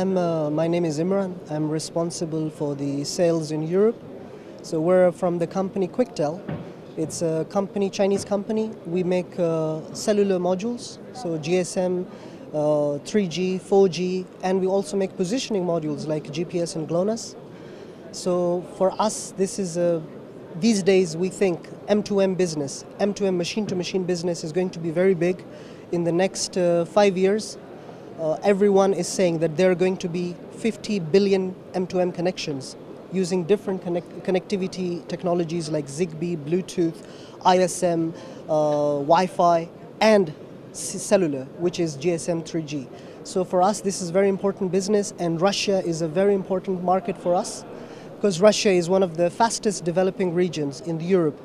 My name is Imran. I'm responsible for the sales in Europe. So we're from the company Quictel. It's a company, Chinese company. We make cellular modules, so GSM, 3G, 4G, and we also make positioning modules like GPS and GLONASS. So for us, these days we think M2M business, M2M machine-to-machine business is going to be very big in the next 5 years. Everyone is saying that there are going to be 50 billion M2M connections using different connectivity technologies like Zigbee, Bluetooth, ISM, Wi-Fi, and cellular, which is GSM 3G. So for us, this is very important business, and Russia is a very important market for us because Russia is one of the fastest developing regions in Europe.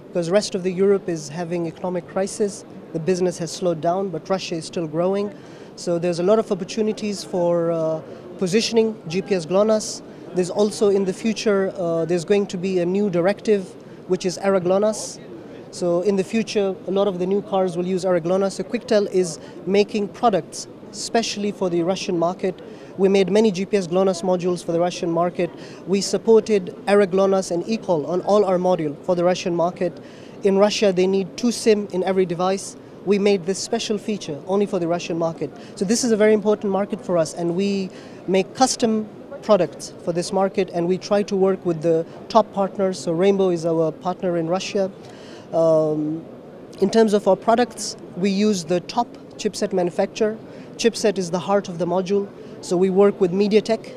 Because the rest of the Europe is having economic crisis, the business has slowed down, but Russia is still growing. So there's a lot of opportunities for positioning GPS GLONASS. There's also in the future, there's going to be a new directive, which is ERA GLONASS. So in the future, a lot of the new cars will use ERA GLONASS. So Quictel is making products, especially for the Russian market. We made many GPS GLONASS modules for the Russian market. We supported ERA GLONASS and eCall on all our modules for the Russian market. In Russia, they need 2 SIM in every device. We made this special feature only for the Russian market. So this is a very important market for us, and we make custom products for this market, and we try to work with the top partners. So Rainbow is our partner in Russia. In terms of our products, we use the top chipset manufacturer. Chipset is the heart of the module. So we work with MediaTek.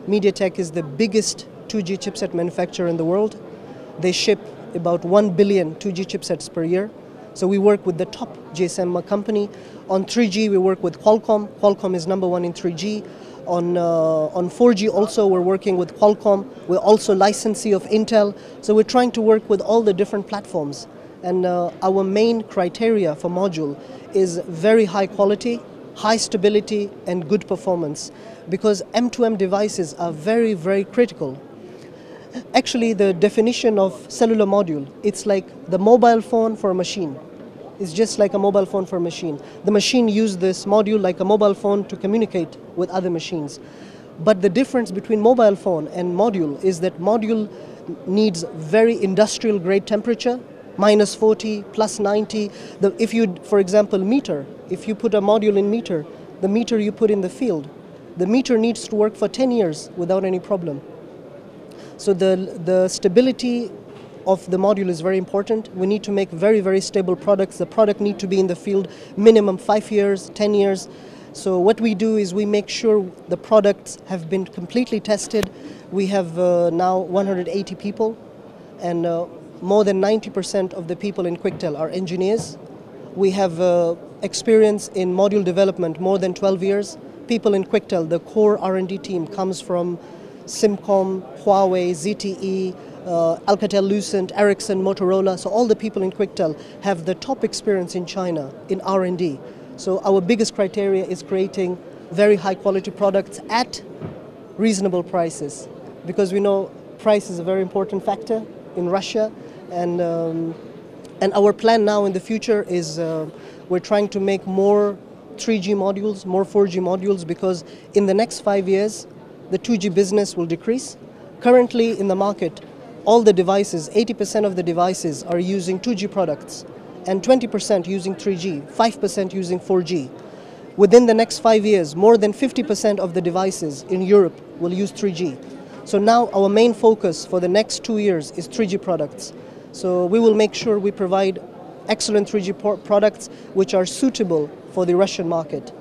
MediaTek is the biggest 2G chipset manufacturer in the world. They ship about 1 billion 2G chipsets per year. So we work with the top GSM company. On 3G, we work with Qualcomm. Qualcomm is #1 in 3G. On 4G also, we're working with Qualcomm. We're also licensee of Intel. So we're trying to work with all the different platforms. And our main criteria for module is very high quality, high stability, and good performance. Because M2M devices are very, very critical. Actually, the definition of cellular module, it's like the mobile phone for a machine. It's just like a mobile phone for a machine. The machine uses this module like a mobile phone to communicate with other machines. But the difference between mobile phone and module is that module needs very industrial grade temperature, -40, +90. If you, for example, meter, if you put a module in meter, the meter you put in the field, the meter needs to work for 10 years without any problem. So the stability of the module is very important. We need to make very, very stable products. The product needs to be in the field minimum 5 years, 10 years. So what we do is we make sure the products have been completely tested. We have now 180 people, and more than 90% of the people in Quictel are engineers. We have experience in module development, more than 12 years. People in Quictel, the core R&D team comes from Simcom, Huawei, ZTE, Alcatel-Lucent, Ericsson, Motorola. So all the people in Quictel have the top experience in China in R&D. So our biggest criteria is creating very high quality products at reasonable prices, because we know price is a very important factor in Russia. And our plan now in the future is we're trying to make more 3G modules, more 4G modules, because in the next 5 years, the 2G business will decrease. Currently in the market, all the devices, 80% of the devices are using 2G products, and 20% using 3G, 5% using 4G. Within the next 5 years, more than 50% of the devices in Europe will use 3G. So now our main focus for the next 2 years is 3G products. So we will make sure we provide excellent 3G products which are suitable for the Russian market.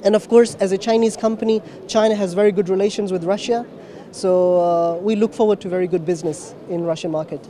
And of course, as a Chinese company, China has very good relations with Russia. So we look forward to very good business in Russian market.